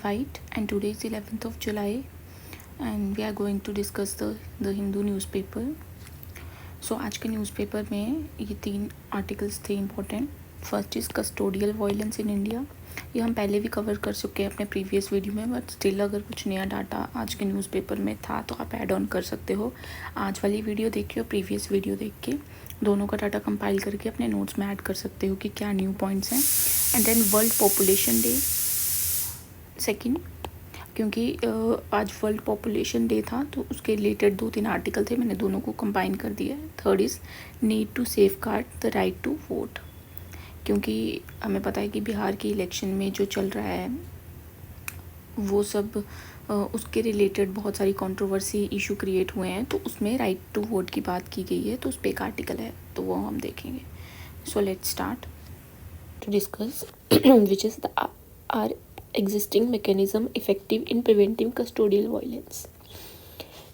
White and today is 11th of July and we are going to discuss the Hindu newspaper. So आज के newspaper में ये 3 articles थे important. First is custodial violence in India. ये हम पहले भी कवर कर चुके हैं अपने प्रीवियस वीडियो में, बट स्टिल अगर कुछ नया डाटा आज के न्यूज़पेपर में था तो आप ऐड ऑन कर सकते हो. आज वाली वीडियो देख के और प्रीवियस वीडियो देख के दोनों का डाटा कंपाइल करके अपने नोट्स में ऐड कर सकते हो कि क्या न्यू पॉइंट्स हैं. And then world population day second, क्योंकि आज वर्ल्ड पॉपुलेशन डे था तो उसके रिलेटेड 2-3 आर्टिकल थे, मैंने दोनों को कंबाइन कर दिया है. Third is need to safeguard the right to vote, क्योंकि हमें पता है कि बिहार के इलेक्शन में जो चल रहा है वो सब उसके रिलेटेड बहुत सारी कंट्रोवर्सी इशू क्रिएट हुए हैं, तो उसमें राइट टू वोट की बात की गई है, तो उस पर एक आर्टिकल है तो वो हम देखेंगे. So let's start to discuss which is the are existing mechanism effective in preventing custodial violence.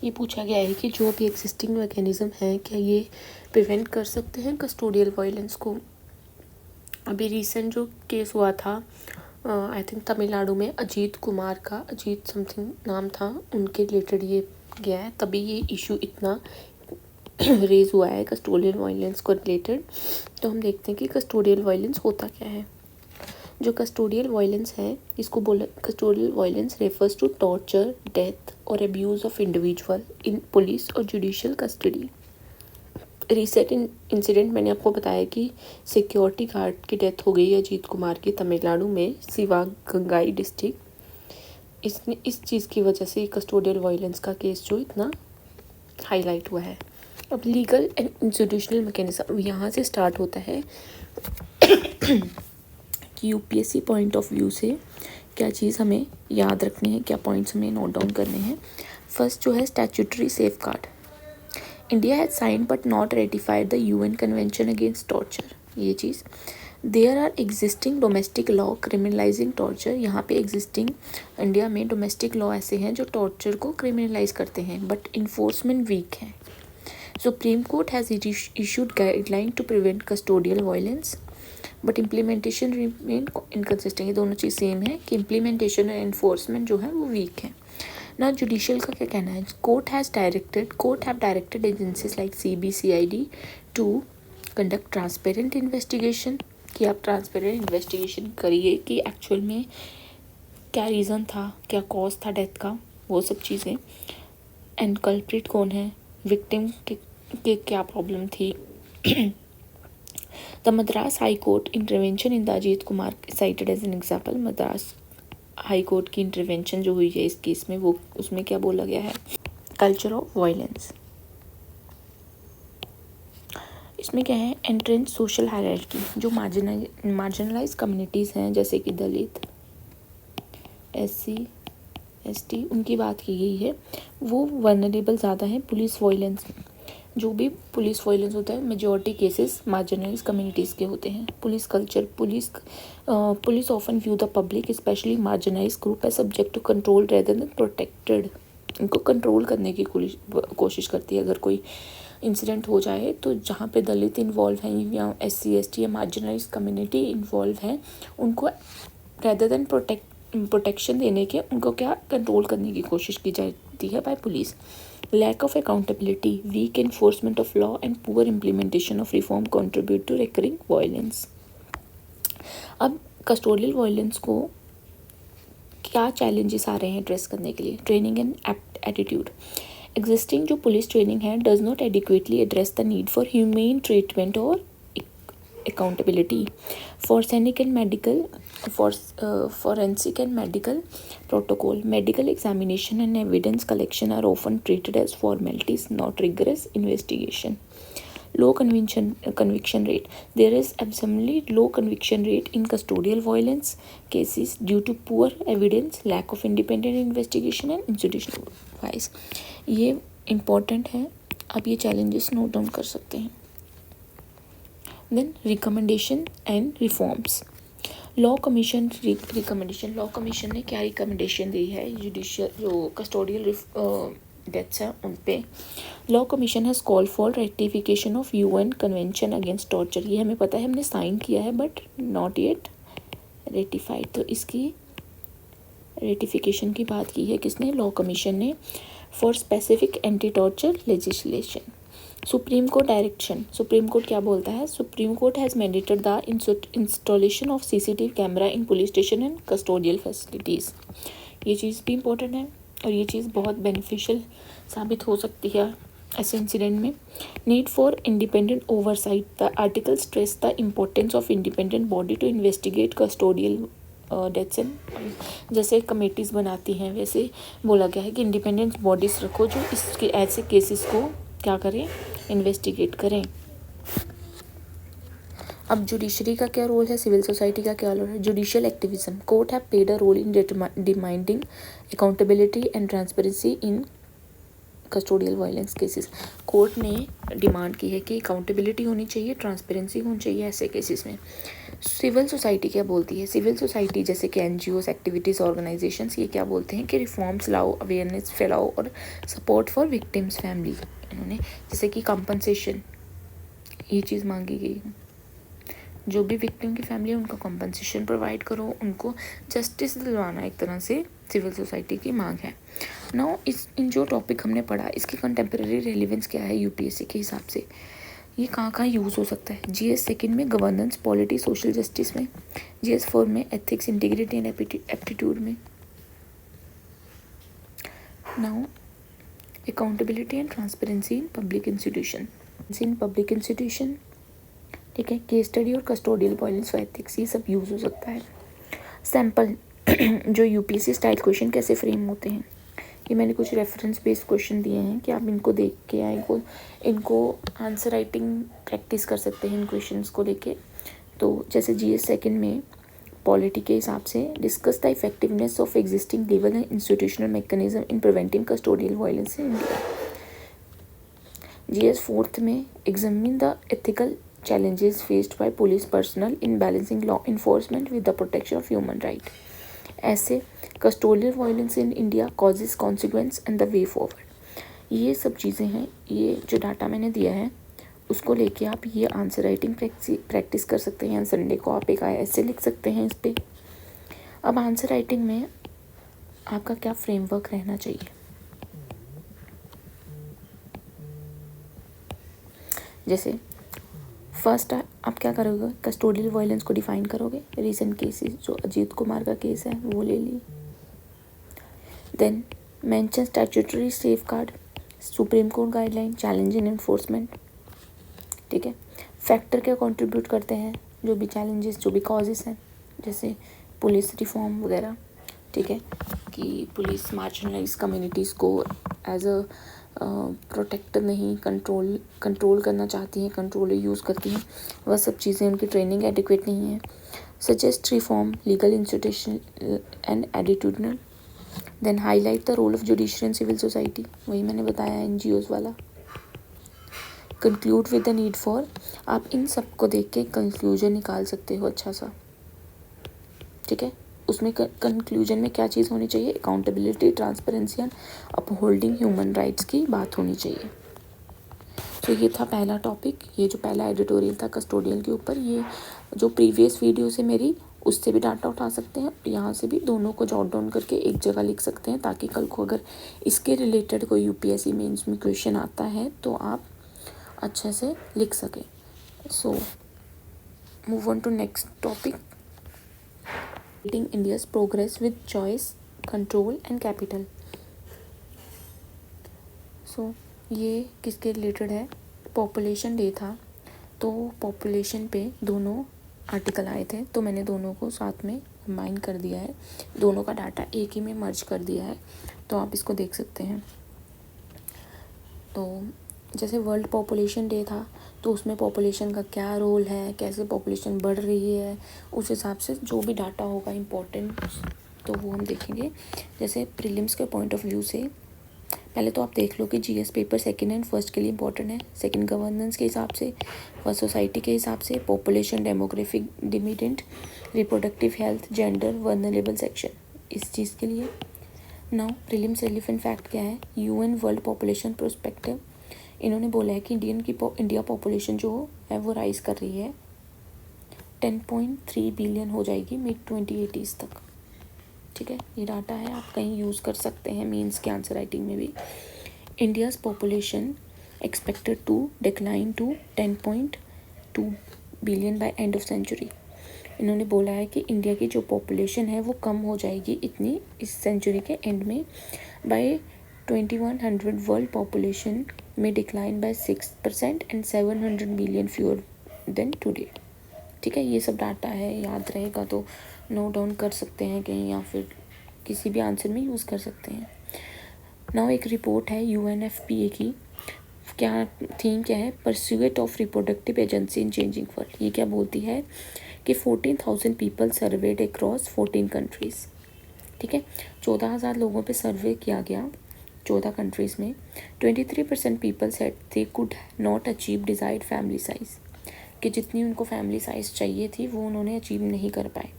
ये पूछा गया है कि जो अभी existing mechanism है क्या ये prevent कर सकते हैं custodial violence को. अभी recent जो केस हुआ था आई थिंक तमिलनाडु में अजीत कुमार का, अजीत समथिंग नाम था, उनके रिलेटेड ये गया है, तभी ये इशू इतना रेज हुआ है कस्टोडियल वायलेंस को रिलेटेड. तो हम देखते हैं कि कस्टोडियल वायलेंस होता क्या है. जो कस्टोडियल वायलेंस है इसको बोला, custodial violence refers to torture, death और abuse of individual in police और जुडिशियल कस्टडी. रिसेंट इंसिडेंट मैंने आपको बताया कि सिक्योरिटी गार्ड की डेथ हो गई अजीत कुमार की तमिलनाडु में शिवगंगाई डिस्ट्रिक्ट. इसने इस चीज़ की वजह से कस्टोडियल वायलेंस का केस जो इतना हाईलाइट हुआ है. अब लीगल एंड इंस्टीट्यूशनल मैकेनिज्म यहाँ से स्टार्ट होता है कि यूपीएससी पॉइंट ऑफ व्यू से क्या चीज़ हमें याद रखनी है, क्या पॉइंट्स हमें नोट डाउन करने हैं. फर्स्ट जो है statutory safeguard. India has sign but not ratified the UN convention against torture. ये चीज़ there are existing domestic law criminalising torture. यहाँ पे एग्जिस्टिंग इंडिया में डोमेस्टिक लॉ ऐसे हैं जो टॉर्चर को क्रिमिनलाइज करते हैं, बट इन्फोर्समेंट वीक है. Supreme Court has issued guideline to prevent custodial violence but implementation remain inconsistent. ये दोनों चीज़ सेम है कि इम्प्लीमेंटेशन और इन्फोर्समेंट जो है वो वीक है ना. जुडिशियल का क्या कहना है. Court have directed agencies like CBCID to conduct transparent investigation, कि आप ट्रांसपेरेंट इन्वेस्टिगेशन करिए कि एक्चुअल में क्या रीज़न था, क्या कॉज था डेथ का, वो सब चीज़ें. एंड कल्प्रिट कौन है, विक्टिम के क्या प्रॉब्लम थी. The Madras High Court intervention in the Ajit Kumar cited as an example. Madras high court की इंटरवेंशन जो हुई है इस केस में, वो उसमें क्या बोला गया है. कल्चर ऑफ वायलेंस, इसमें क्या है. एंट्रेंस सोशल हायरार्की, जो मार्जिनलाइज कम्युनिटीज़ हैं जैसे कि दलित, SC ST, उनकी बात की गई है, वो वनरेबल ज़्यादा हैं पुलिस वायलेंस. जो भी पुलिस वायलेंस होता है मेजॉरिटी केसेस मार्जिनलाइज कम्युनिटीज़ के होते हैं. Police culture, police often view the public specially marginalise group as subject to control rather than protected. इनको कंट्रोल करने की कोशिश करती है. अगर कोई इंसिडेंट हो जाए तो जहाँ पे दलित इन्वॉल्व हैं या SC ST या मार्जिनलाइज कम्युनिटी इन्वॉल्व हैं, उनको रेदर देन प्रोटेक्शन देने के उनको क्या कंट्रोल करने की कोशिश की जाती है by police. Lack of accountability, weak enforcement of law and poor implementation of reform contribute to recurring violence. अब कस्टोडियल वायलेंस को क्या चैलेंजेस आ रहे हैं एड्रेस करने के लिए. Training and attitude. एग्जिस्टिंग जो पुलिस ट्रेनिंग है does not adequately address the need for humane treatment और accountability. Forensic and medical protocol. Medical examination and evidence collection are often treated as formalities, not rigorous investigation. Low conviction rate. There is absurdly low conviction rate in custodial violence cases due to poor evidence, lack of independent investigation and institutional advice. ये important है, आप ये challenges note down कर सकते हैं. Then recommendation and reforms. Law commission recommendation. Law commission ने क्या recommendation दी है जुडिशियल जो कस्टोडियल डेथ्स हैं उन पे. Law commission has call for ratification of UN convention against torture. ये हमें पता है, हमने साइन किया है बट नॉट येट रेटिफाइड, तो इसकी रेटिफिकेशन की बात की है किसने, लॉ कमीशन ने, for specific anti torture legislation. Supreme court direction, supreme Court क्या बोलता है, Supreme Court has mandated the installation of CCTV camera in police station and custodial facilities. ये चीज़ भी इम्पोर्टेंट है और ये चीज़ बहुत बेनिफिशियल साबित हो सकती है ऐसे इंसिडेंट में। Need for independent oversight, the article stress the importance of independent body to investigate custodial deaths and, जैसे कमेटीज़ बनाती हैं वैसे बोला गया है कि इंडिपेंडेंट बॉडीज़ रखो जो इसके ऐसे केसेस को क्या करें, इन्वेस्टिगेट करें। अब जुडिशरी का क्या रोल है, सिविल सोसाइटी का क्या रोल है, judicial activism. Court have played a role in demanding accountability and transparency in custodial violence cases. Court ने डिमांड की है कि अकाउंटेबिलिटी होनी चाहिए, ट्रांसपेरेंसी होनी चाहिए ऐसे केसेस में। सिविल सोसाइटी क्या बोलती है, सिविल सोसाइटी जैसे कि एनजीओस, एक्टिविटीज़, ऑर्गेनाइजेशंस, ये क्या बोलते हैं कि रिफॉर्म्स लाओ, अवेयरनेस फैलाओ और सपोर्ट फॉर विक्टिम्स फैमिली। इन्होंने जैसे कि कंपनसेशन, ये चीज़ मांगी गई है, जो भी विक्टिम की फैमिली है उनको कंपनसेशन प्रोवाइड करो, उनको जस्टिस दिलवाना एक तरह से सिविल सोसाइटी की मांग है। नाउ इन जो टॉपिक हमने पढ़ा इसकी कंटेम्प्रेरी रेलिवेंस क्या है यूपीएससी के हिसाब से, ये कहाँ कहाँ यूज़ हो सकता है। जीएस सेकंड में गवर्नेंस, पॉलिटी, सोशल जस्टिस में। जीएस 4 में एथिक्स, इंटीग्रिटी एंड एप्टीट्यूड में। Now accountability and transparency in public institution, ठीक है। केस स्टडी और कस्टोडियल वायलेंस फॉर एथिक्स, ये सब यूज़ हो सकता है। सैम्पल जो यूपीएससी स्टाइल क्वेश्चन कैसे फ्रेम होते हैं, ये मैंने कुछ रेफरेंस बेस्ड क्वेश्चन दिए हैं कि आप इनको देख के इनको आंसर राइटिंग प्रैक्टिस कर सकते हैं इन क्वेश्चंस को लेके। तो जैसे जीएस सेकंड में पॉलिटी के हिसाब से discuss the effectiveness of existing legal and institutional mechanism in preventing custodial violence in India. GS fourth में examine the ethical challenges faced by police personnel in balancing law enforcement with the protection of human right. ऐसे custodial violence in India causes, consequence and the way forward. ये सब चीज़ें हैं, ये जो data मैंने दिया है उसको लेके आप ये आंसर राइटिंग प्रैक्टिस कर सकते हैं। संडे को आप एक ऐसे लिख सकते हैं इस पर। अब आंसर राइटिंग में आपका क्या फ्रेमवर्क रहना चाहिए, जैसे फर्स्ट आप क्या करोगे, कस्टोडियल वायलेंस को डिफाइन करोगे, रीसेंट केसेस जो अजीत कुमार का केस है वो ले ली। Then mention statutory safeguard, Supreme Court guideline, challenge in enforcement, ठीक है। फैक्टर क्या कंट्रीब्यूट करते हैं, जो भी चैलेंजेस, जो भी कॉजेस हैं, जैसे पुलिस रिफॉर्म वगैरह, ठीक है, कि पुलिस मार्जिनलाइज कम्युनिटीज़ को एज अ प्रोटेक्टर नहीं कंट्रोल करना चाहती हैं, कंट्रोल यूज़ करती हैं, वह सब चीज़ें, उनकी ट्रेनिंग एडिक्वेट नहीं है। Suggest reform legal institution and attitudinal. Then highlight the role of judiciary and civil society, वही मैंने बताया एनजीओज वाला। Conclude with the need for, आप इन सब को देख के कंक्लूजन निकाल सकते हो अच्छा सा, ठीक है। उसमें कंक्लूजन में क्या चीज़ होनी चाहिए, accountability, transparency and upholding human rights की बात होनी चाहिए। तो ये था पहला टॉपिक, ये जो पहला एडिटोरियल था कस्टोडियल के ऊपर। ये जो प्रीवियस वीडियो से मेरी, उससे भी डाटा उठा सकते हैं, यहाँ से भी, दोनों को जॉट डाउन करके एक जगह लिख सकते हैं, ताकि कल को अगर इसके रिलेटेड कोई यूपीएससी मेंस में क्वेश्चन आता है तो आप अच्छे से लिख सकें। So move on to next topic, India's progress with choice, control and capital. So ये किसके रिलेटेड है, पॉपुलेशन डे था तो पॉपुलेशन पे दोनों आर्टिकल आए थे, तो मैंने दोनों को साथ में कंबाइन कर दिया है, दोनों का डाटा एक ही में मर्ज कर दिया है, तो आप इसको देख सकते हैं। तो जैसे वर्ल्ड पॉपुलेशन डे था तो उसमें पॉपुलेशन का क्या रोल है, कैसे पॉपुलेशन बढ़ रही है, उस हिसाब से जो भी डाटा होगा इम्पोर्टेंट तो वो हम देखेंगे। जैसे प्रीलिम्स के पॉइंट ऑफ व्यू से पहले तो आप देख लो कि GS paper second and first के लिए इंपॉर्टेंट है, सेकंड गवर्नेंस के हिसाब से, फर्स्ट सोसाइटी के हिसाब से, population, demographic dividend, reproductive health, gender, vulnerable section, इस चीज़ के लिए। नाउ प्रीलिम्स रेलेवेंट फैक्ट क्या है, यूएन वर्ल्ड पॉपुलेशन प्रोस्पेक्टिव, इन्होंने बोला है कि इंडिया पॉपुलेशन जो है वो राइज कर रही है, 10.3 बिलियन हो जाएगी मिड 2080s तक, ठीक है, ये डाटा है, आप कहीं यूज़ कर सकते हैं मेंस के आंसर राइटिंग में भी। India's population expected to decline to 10.2 billion by end of century. इन्होंने बोला है कि इंडिया की जो पॉपुलेशन है वो कम हो जाएगी इतनी इस सेंचुरी के एंड में। बाय 2100 वर्ल्ड पॉपुलेशन में decline by 6% and 700 million fewer than today. ठीक है, ये सब डाटा है, याद रहेगा तो नोट डाउन कर सकते हैं कहीं या फिर किसी भी आंसर में यूज़ कर सकते हैं। नाउ एक रिपोर्ट है UNFPA की, क्या थीम क्या है, pursuit of reproductive agency in changing world. ये क्या बोलती है कि 14,000 पीपल सर्वेड अक्रॉस 14 कंट्रीज़। ठीक है, 14,000 लोगों पे सर्वे किया गया 14 कंट्रीज़ में। 23% people said they could not achieve desired family size, कि जितनी उनको फैमिली साइज़ चाहिए थी वो उन्होंने अचीव नहीं कर पाए।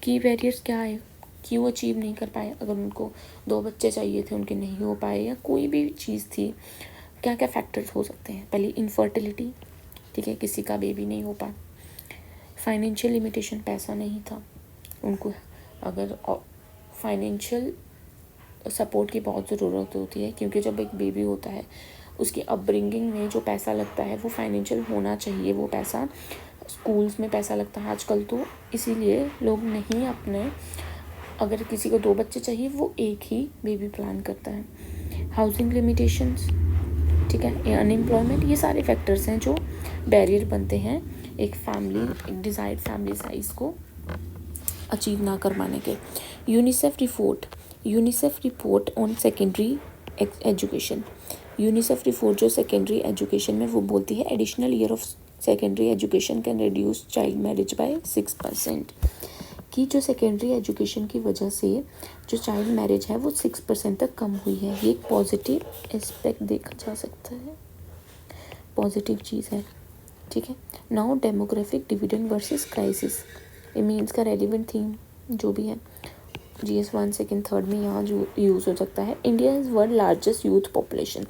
की बैरियर्स क्या है, क्यों अचीव नहीं कर पाए, अगर उनको 2 बच्चे चाहिए थे उनके नहीं हो पाए, या कोई भी चीज़ थी, क्या क्या फैक्टर्स हो सकते हैं। पहले इनफर्टिलिटी, ठीक है, किसी का बेबी नहीं हो पाया। फाइनेंशियल लिमिटेशन, पैसा नहीं था उनको, अगर फाइनेंशियल सपोर्ट की बहुत ज़रूरत होती है, क्योंकि जब एक बेबी होता है उसकी अपब्रिंगिंग में जो पैसा लगता है वो फाइनेंशियल होना चाहिए, वो पैसा स्कूल्स में पैसा लगता है आजकल, तो इसीलिए लोग नहीं अपने, अगर किसी को 2 बच्चे चाहिए वो एक ही बेबी प्लान करता है। हाउसिंग लिमिटेशंस, ठीक है, अनएम्प्लॉयमेंट, ये सारे फैक्टर्स हैं जो बैरियर बनते हैं एक डिज़ायर्ड फैमिली साइज़ को अचीव ना कर पाने के। UNICEF report on secondary education. UNICEF report जो सेकेंडरी एजुकेशन में वो बोलती है additional year of secondary education can reduce child marriage by 6%, कि जो सेकेंडरी एजुकेशन की वजह से जो चाइल्ड मैरिज है वो 6% तक कम हुई है। ये एक पॉजिटिव एस्पेक्ट देखा जा सकता है, पॉजिटिव चीज़ है। ठीक है, now demographic dividend versus crisis, ये मीन्स का रेलिवेंट थीम जो भी है GS 1 2nd 3rd में यहाँ जो यूज़ हो सकता है। India is world largest youth population,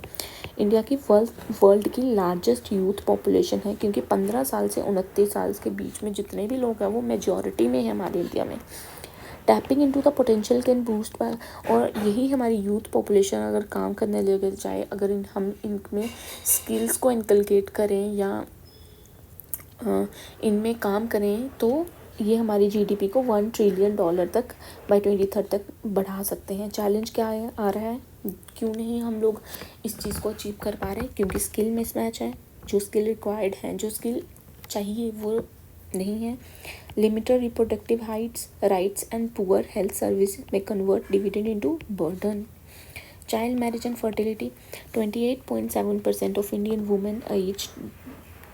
India की वर्ल्ड की लार्जेस्ट यूथ पॉपुलेशन है, क्योंकि 15 साल से 29 साल के बीच में जितने भी लोग हैं वो मेजॉरिटी में है हमारे इंडिया में। Tapping into the potential can boost by, और यही हमारी यूथ पॉपुलेशन अगर काम करने लगे जाए, अगर हम इनमें स्किल्स को इनकलकेट करें या इनमें काम करें तो ये हमारी GDP को $1 ट्रिलियन तक बाय 2030 तक बढ़ा सकते हैं। चैलेंज क्या आ रहा है, क्यों नहीं हम लोग इस चीज़ को अचीव कर पा रहे, क्योंकि स्किल मिसमैच है, जो स्किल रिक्वायर्ड है, जो स्किल चाहिए वो नहीं है। Limited reproductive rights and poor health service में convert dividend into burden. Child marriage and fertility, 28.7% of Indian women age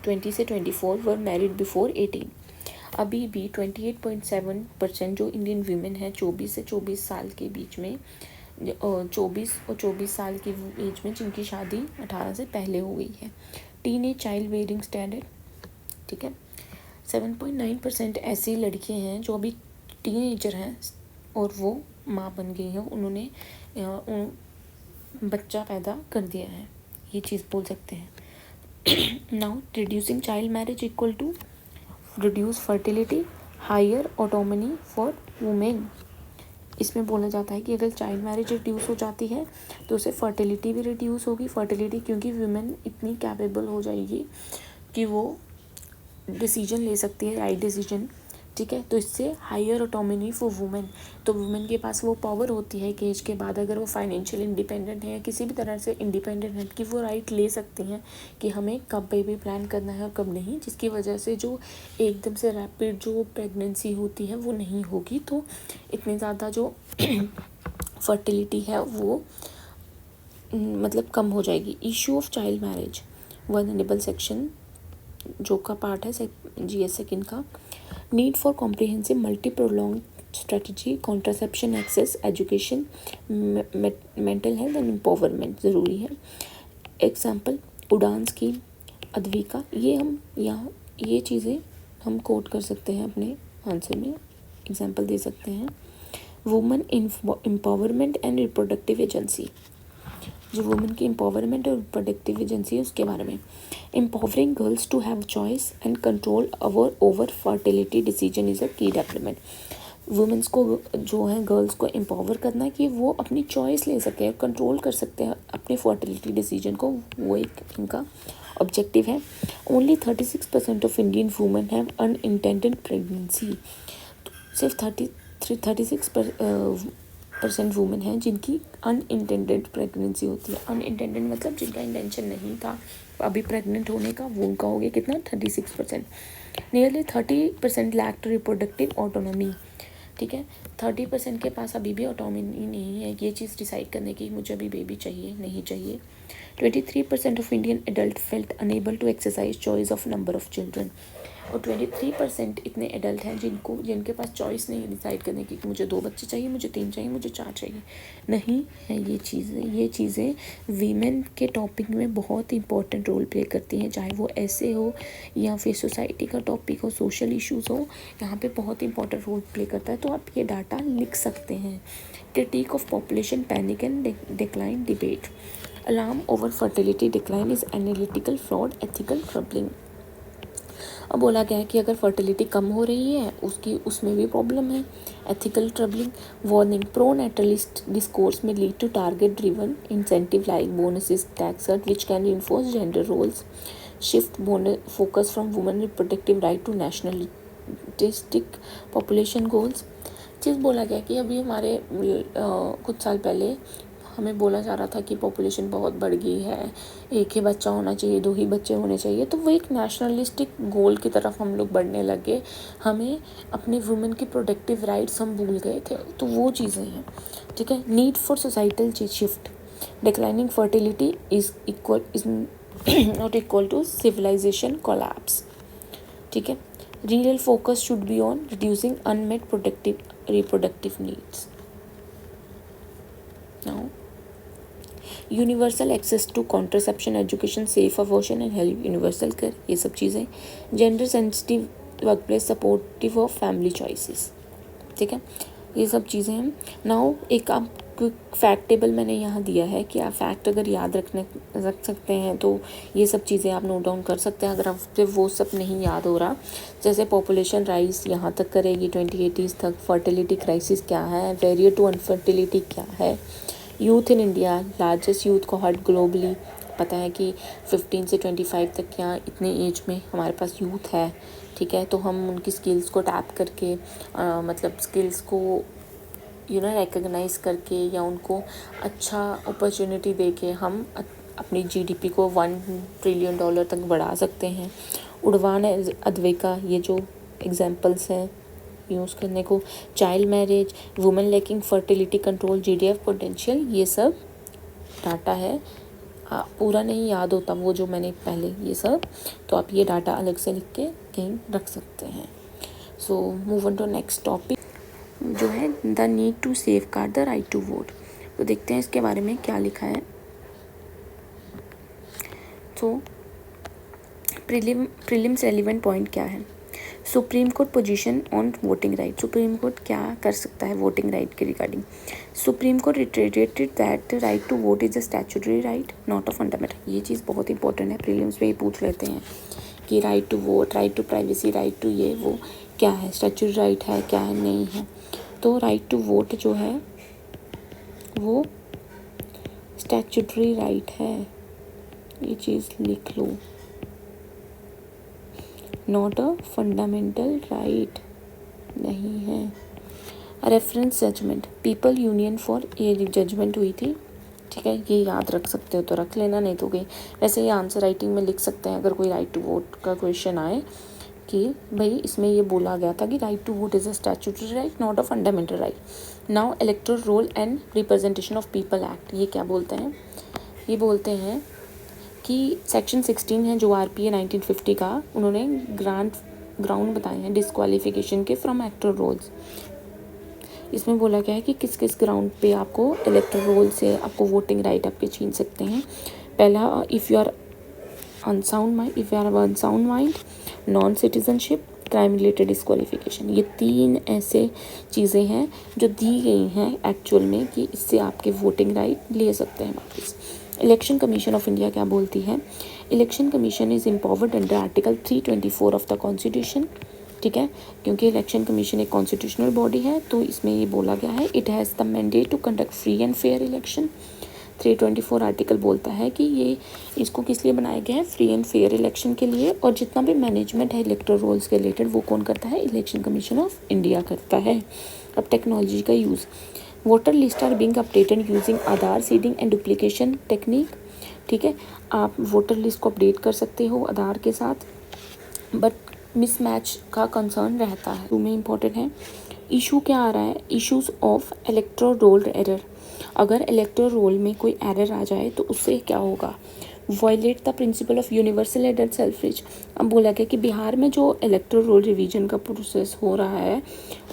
20 से 24 वर मैरिड बिफोर 18। अभी भी 28.7% जो इंडियन वीमेन है 24 से 24 साल के बीच में, 24 और 24 साल की एज में जिनकी शादी 18 से पहले हो गई है। Teen age child bearing standard, ठीक है, 7.9% ऐसी लड़कियां हैं जो अभी टीनेजर हैं और वो माँ बन गई हैं, उन्होंने बच्चा पैदा कर दिया है, ये चीज़ बोल सकते हैं। Now reducing child marriage equal to reduce fertility, higher autonomy for women. इसमें बोला जाता है कि अगर चाइल्ड मैरिज रिड्यूस हो जाती है तो उससे फर्टिलिटी भी रिड्यूस होगी। फर्टिलिटी क्योंकि वुमेन इतनी कैपेबल हो जाएगी कि वो डिसीजन ले सकती है, राइट डिसीजन, ठीक है, तो इससे हायर ऑटोनॉमी फॉर वुमेन, तो वुमेन के पास वो पावर होती है कि एज के बाद अगर वो फाइनेंशियल इंडिपेंडेंट है या किसी भी तरह से इंडिपेंडेंट है कि वो राइट ले सकती हैं कि हमें कब बेबी प्लान करना है और कब नहीं, जिसकी वजह से जो एकदम से रैपिड जो प्रेगनेंसी होती है वो नहीं होगी, तो इतनी ज़्यादा जो फर्टिलिटी है वो मतलब कम हो जाएगी। Issue of child marriage, vulnerable section जो का पार्ट है GS 2nd का। Need for comprehensive multi prolong strategy, contraception, access, education, mental health and empowerment ज़रूरी है। एग्जाम्पल उड़ान स्कीम, अद्विका, ये हम यहाँ ये चीज़ें हम कोट कर सकते हैं अपने आंसर में, एग्जाम्पल दे सकते हैं। Women empowerment and reproductive agency, जो वुमेन की एम्पावरमेंट और रिप्रोडक्टिव एजेंसी है उसके बारे में। Empowering girls to have choice and control over fertility decision is a key development. Women's को जो है गर्ल्स को एम्पावर करना कि वो अपनी चॉइस ले सके, कंट्रोल कर सकते हैं अपने फर्टिलिटी डिसीजन को, वो एक इनका ऑब्जेक्टिव है। Only 36% of Indian women have unintended pregnancy. सिर्फ 36% वुमेन हैं जिनकी अनइंटेंडेड प्रेगनेंसी होती है। अनइंटेंडेड मतलब जिनका इंटेंशन नहीं था अभी प्रेग्नेंट होने का, वो उनका हो गया कितना, 36%। Nearly 30% lack reproductive autonomy. ठीक है, 30% के पास अभी भी ऑटोनॉमी नहीं है ये चीज़ डिसाइड करने की मुझे अभी बेबी चाहिए नहीं चाहिए। 23% of Indian adult felt unable to exercise choice of number of children. और 23% इतने एडल्ट हैं जिनके पास चॉइस नहीं है डिसाइड करने की कि मुझे 2 बच्चे चाहिए, मुझे 3 चाहिए, मुझे 4 चाहिए, नहीं है। ये चीज़ें वीमेन के टॉपिक में बहुत इंपॉर्टेंट रोल प्ले करती हैं, चाहे वो ऐसे हो या फिर सोसाइटी का टॉपिक हो, सोशल इश्यूज़ हो, यहाँ पे बहुत इंपॉर्टेंट रोल प्ले करता है। तो आप ये डाटा लिख सकते हैं। Critic of population panic and decline debate. Alarm over fertility decline is analytical flawed ethical troubling. अब बोला गया है कि अगर फर्टिलिटी कम हो रही है उसमें भी प्रॉब्लम है, ethical troubling. Warning, pro natalist discourse में lead to target driven incentive like bonuses, tax hut which can enforce gender roles, shift focus from women reproductive right to nationalistic population goals. चीज़ बोला गया कि अभी हमारे कुछ साल पहले हमें बोला जा रहा था कि पॉपुलेशन बहुत बढ़ गई है, एक ही बच्चा होना चाहिए, 2 ही बच्चे होने चाहिए, तो वो एक नेशनलिस्टिक गोल की तरफ हम लोग बढ़ने लगे। हमें अपने वुमेन की प्रोडक्टिव राइट्स हम भूल गए थे, तो वो चीज़ें हैं। ठीक है, need for societal shift. Declining fertility is not equal to civilization collapse. ठीक है, real focus should be on reducing unmet reproductive needs. Now universal access to contraception, education, safe abortion and health, universal कर, ये सब चीज़ें। Gender sensitive work place, supportive of family choices. ठीक है, ये सब चीज़ें हैं। नाउ एक आप फैक्ट टेबल मैंने यहाँ दिया है कि आप फैक्ट अगर याद रख सकते हैं तो ये सब चीज़ें आप नोट डाउन कर सकते हैं। अगर आपसे वो सब नहीं याद हो रहा, जैसे पॉपुलेशन राइज यहाँ तक करेगी 2080 तक, फर्टिलिटी क्राइसिस क्या है, बैरियर टू अनफर्टिलिटी क्या है, youth in India, largest youth cohort globally, पता है कि 15 से 25 तक क्या इतने एज में हमारे पास यूथ है। ठीक है, तो हम उनकी स्किल्स को टैप करके मतलब स्किल्स को रिकग्नाइज करके या उनको अच्छा अपॉर्चुनिटी दे के हम अपनी जीडीपी को $1 ट्रिलियन तक बढ़ा सकते हैं। उड़वान अद्वैका, ये जो एग्जांपल्स हैं यूज़ करने को, child marriage, women lacking fertility control, GDF potential, ये सब डाटा है। पूरा नहीं याद होता वो जो मैंने पहले ये सब, तो आप ये डाटा अलग से लिख के कहीं रख सकते हैं। So move on to next topic जो है the need to safeguard the right to vote. तो देखते हैं इसके बारे में क्या लिखा है। तो प्रीलिम्स रेलिवेंट पॉइंट क्या है। Supreme Court position on voting right. Supreme Court क्या कर सकता है वोटिंग राइट के regarding. Supreme Court reiterated that right to vote is a statutory right not a fundamental. ये चीज़ बहुत इंपॉर्टेंट है, प्रीलिम्स में ही पूछ लेते हैं कि right to vote, right to privacy, right to ये वो क्या है, स्टैट्यूटरी राइट है क्या है, नहीं है। तो राइट टू वोट जो है वो स्टैट्यूटरी राइट है, ये चीज़ लिख लो, नॉट अ फंडामेंटल राइट नहीं है। Reference judgment, people union for, ये जजमेंट हुई थी। ठीक है, ये याद रख सकते हो तो रख लेना, नहीं तो गई। वैसे ये आंसर राइटिंग में लिख सकते हैं अगर कोई राइट टू वोट का क्वेश्चन आए कि भाई इसमें ये बोला गया था कि right to vote is a statutory right not a fundamental right. Now electoral roll and representation of people act, ये क्या बोलते हैं, ये बोलते हैं कि सेक्शन 16 है जो आरपीए 1950 का, उन्होंने ग्राउंड बताए हैं डिस्क्वालिफिकेशन के फ्रॉम इलेक्टोरल रोल्स। इसमें बोला गया है कि किस किस ग्राउंड पे आपको इलेक्टोरल रोल से आपको वोटिंग राइट आपके छीन सकते हैं। पहला, if you are unsound mind, non citizenship, crime related disqualification. ये 3 ऐसे चीज़ें हैं जो दी गई हैं एक्चुअल में कि इससे आपके वोटिंग राइट ले सकते हैं वापस। इलेक्शन कमीशन ऑफ इंडिया क्या बोलती है। Election commission is empowered under article 324 of the constitution ठीक है, क्योंकि इलेक्शन कमीशन एक कॉन्स्टिट्यूशनल बॉडी है, तो इसमें ये बोला गया है it has the mandate to conduct free and fair election. 324 article बोलता है कि ये इसको किस लिए बनाया गया है, फ्री एंड फेयर इलेक्शन के लिए, और जितना भी मैनेजमेंट है इलेक्टोरल रोल्स के रिलेटेड वो कौन करता है, इलेक्शन कमीशन ऑफ इंडिया करता है। अब टेक्नोलॉजी का use, voter list are being updated using Aadhaar seeding and duplication technique. ठीक है, आप वोटर लिस्ट को अपडेट कर सकते हो आधार के साथ, बट मिसमैच का कंसर्न रहता है। में इम्पोर्टेंट है, इशू क्या आ रहा है, issues of electoral roll error. अगर इलेक्टोरल रोल में कोई एरर आ जाए तो उससे क्या होगा, violate the principle of universal एडेड सेल्फरेज। अब बोला गया कि बिहार में जो इलेक्टोरल रोल रिवीजन का प्रोसेस हो रहा है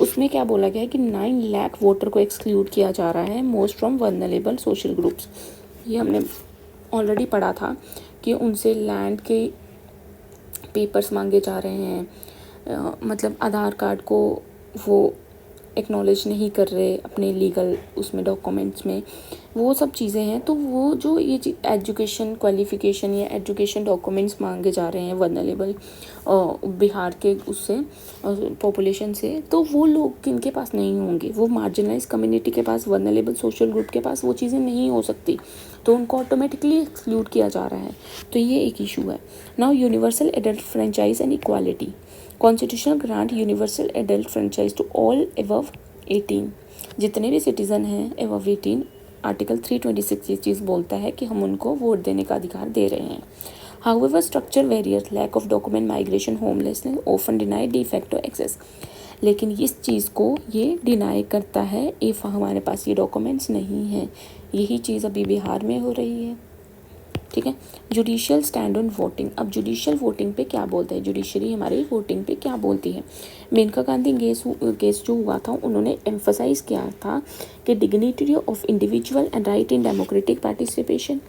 उसमें क्या बोला गया है कि 9 लाख वोटर को एक्सक्लूड किया जा रहा है, most from vulnerable social groups. ये हमने ऑलरेडी पढ़ा था कि उनसे लैंड के पेपर्स मांगे जा रहे हैं, मतलब आधार कार्ड को वो एक्नॉलेज नहीं कर रहे अपने लीगल उसमें डॉक्यूमेंट्स में, वो सब चीज़ें हैं। तो वो जो ये एजुकेशन क्वालिफ़िकेशन या एजुकेशन डॉक्यूमेंट्स मांगे जा रहे हैं वल्नरेबल बिहार के उससे पॉपुलेशन से, तो वो लोग किनके पास नहीं होंगे, वो मार्जिनलाइज कम्युनिटी के पास, वल्नरेबल सोशल ग्रुप के पास वो चीज़ें नहीं हो सकती, तो उनको ऑटोमेटिकली एक्सक्लूड किया जा रहा है। तो ये एक इशू है। Now universal adult franchise and equality, constitutional grant universal adult franchise to all above 18, जितने भी सिटीज़न हैं एबव 18, आर्टिकल 326 ये चीज़ बोलता है कि हम उनको वोट देने का अधिकार दे रहे हैं। However structure various, lack of document migration homelessness often deny de facto access, लेकिन इस चीज़ को ये डिनाई करता है इफ़ हमारे पास ये डॉक्यूमेंट्स नहीं हैं। यही चीज़ अभी बिहार में हो रही है। ठीक है, जुडिशियल स्टैंड ऑन वोटिंग। अब जुडिशियल वोटिंग पे क्या बोलते हैं, जुडिशरी हमारी वोटिंग पे क्या बोलती है। मेनका गांधी केस जो हुआ था उन्होंने एम्फसाइज किया था कि dignity of individual and right in democratic participation.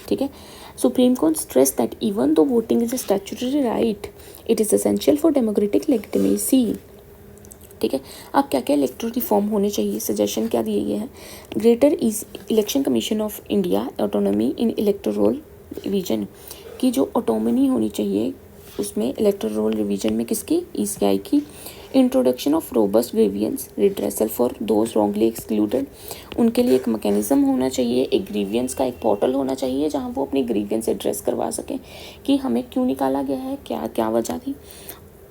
ठीक है, Supreme court stress that even though voting is a statutory right, it is essential for democratic legitimacy. ठीक है, अब क्या क्या इलेक्टोरल रिफॉर्म होने चाहिए, सजेशन क्या दिए गए हैं, greater is election commission of India autonomy in electoral roll revision, की जो ऑटोनॉमी होनी चाहिए उसमें इलेक्टोरल रोल रिवीजन में किसकी, ईसीआई की। Introduction of robust grievance redressal for those wrongly excluded, उनके लिए एक मैकेनिज्म होना चाहिए, एक ग्रीवियंस का एक पोर्टल होना चाहिए जहाँ वो अपनी ग्रीवियंस एड्रेस करवा सकें कि हमें क्यों निकाला गया है, क्या क्या वजह थी।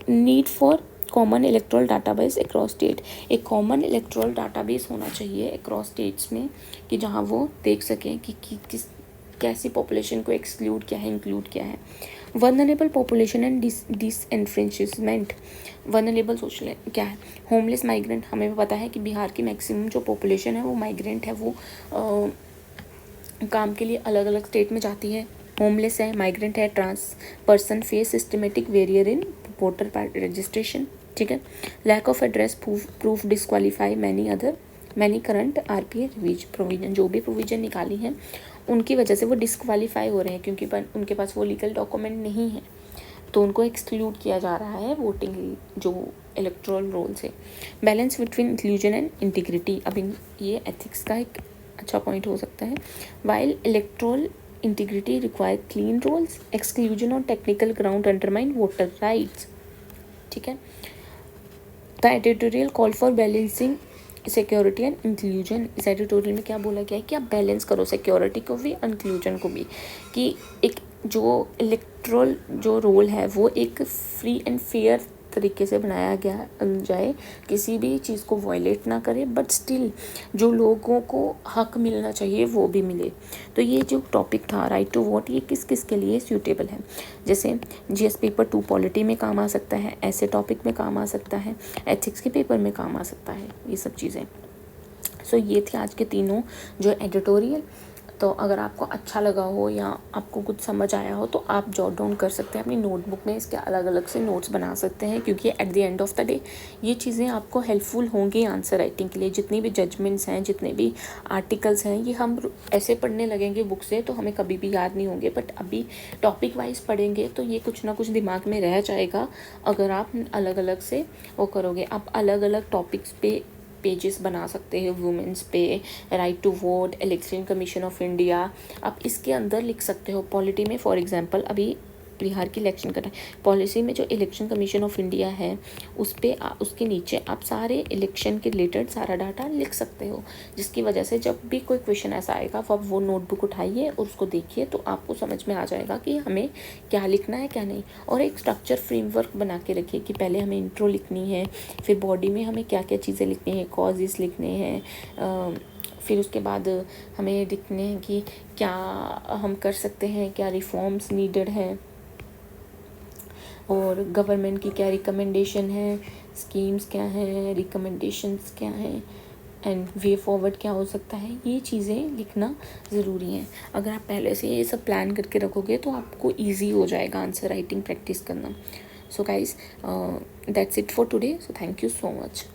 Need for common electoral database across state, एक कॉमन इलेक्ट्रल डाटाबेस होना चाहिए अक्रॉस स्टेट्स में कि जहाँ वो देख सकें कि किस कैसी पॉपुलेशन को एक्सक्लूड किया है, इंक्लूड किया है। Vulnerable population and disenfranchisement, vulnerable social क्या है, होमलेस माइग्रेंट, हमें पता है कि बिहार की मैक्सिमम जो पॉपुलेशन है वो माइग्रेंट है, वो काम के लिए अलग अलग स्टेट में जाती है, होमलेस है, माइग्रेंट है, trans person face systematic barrier in voter registration. ठीक है, lack of address proof disqualify many current RPA provision, जो भी प्रोविजन निकाली है उनकी वजह से वो डिस्क्वालीफाई हो रहे हैं क्योंकि उनके पास वो लीगल डॉक्यूमेंट नहीं है, तो उनको एक्सक्लूड किया जा रहा है वोटिंग जो इलेक्टोरल रोल से। Balance between inclusion and integrity, अब ये एथिक्स का एक अच्छा पॉइंट हो सकता है। While electoral integrity require clean rolls, exclusion on technical ground undermine voter rights. ठीक है, the editorial call for balancing security and inclusion, इस एडिटोरियल में क्या बोला गया है कि आप बैलेंस करो सिक्योरिटी को भी इंक्लूजन को भी, कि एक जो इलेक्ट्रल जो रोल है वो एक फ्री एंड फेयर तरीके से बनाया गया जाए, किसी भी चीज़ को वायलेट ना करे, बट स्टिल जो लोगों को हक मिलना चाहिए वो भी मिले। तो ये जो टॉपिक था राइट टू वोट, ये किस किस के लिए सूटेबल है, जैसे जीएस पेपर 2 पॉलिटी में काम आ सकता है, ऐसे टॉपिक में काम आ सकता है, एथिक्स के पेपर में काम आ सकता है, ये सब चीज़ें। सो ये थे आज के तीनों जो एडिटोरियल। तो अगर आपको अच्छा लगा हो या आपको कुछ समझ आया हो तो आप जॉट डाउन कर सकते हैं अपनी नोटबुक में, इसके अलग अलग से नोट्स बना सकते हैं, क्योंकि at the end of the day ये चीज़ें आपको हेल्पफुल होंगी आंसर राइटिंग के लिए। जितनी भी जजमेंट्स हैं, जितने भी आर्टिकल्स हैं, ये हम ऐसे पढ़ने लगेंगे बुक से तो हमें कभी भी याद नहीं होंगे, बट अभी टॉपिक वाइज पढ़ेंगे तो ये कुछ ना कुछ दिमाग में रह जाएगा अगर आप अलग अलग से वो करोगे। आप अलग अलग टॉपिक्स पे पेजेस बना सकते हैं, वुमेंस पे, right to vote, election commission of India, आप इसके अंदर लिख सकते हो। पॉलिटी में फॉर एग्जांपल अभी बिहार की इलेक्शन का पॉलिसी में जो इलेक्शन कमीशन ऑफ इंडिया है उस पर उसके नीचे आप सारे इलेक्शन के रिलेटेड सारा डाटा लिख सकते हो, जिसकी वजह से जब भी कोई क्वेश्चन ऐसा आएगा तो आप वो नोटबुक उठाइए और उसको देखिए तो आपको समझ में आ जाएगा कि हमें क्या लिखना है क्या नहीं। और एक स्ट्रक्चर फ्रेमवर्क बना के रखिए कि पहले हमें इंट्रो लिखनी है, फिर बॉडी में हमें क्या क्या चीज़ें लिखनी है, कॉजेस लिखने हैं, फिर उसके बाद हमें लिखने हैं कि क्या हम कर सकते हैं, क्या रिफॉर्म्स नीडेड हैं, और गवर्नमेंट की क्या रिकमेंडेशन है, स्कीम्स क्या हैं, रिकमेंडेशंस क्या हैं, एंड वे फॉरवर्ड क्या हो सकता है। ये चीज़ें लिखना ज़रूरी हैं। अगर आप पहले से ये सब प्लान करके रखोगे तो आपको ईजी हो जाएगा आंसर राइटिंग प्रैक्टिस करना। So guys that's it for today, so thank you so much.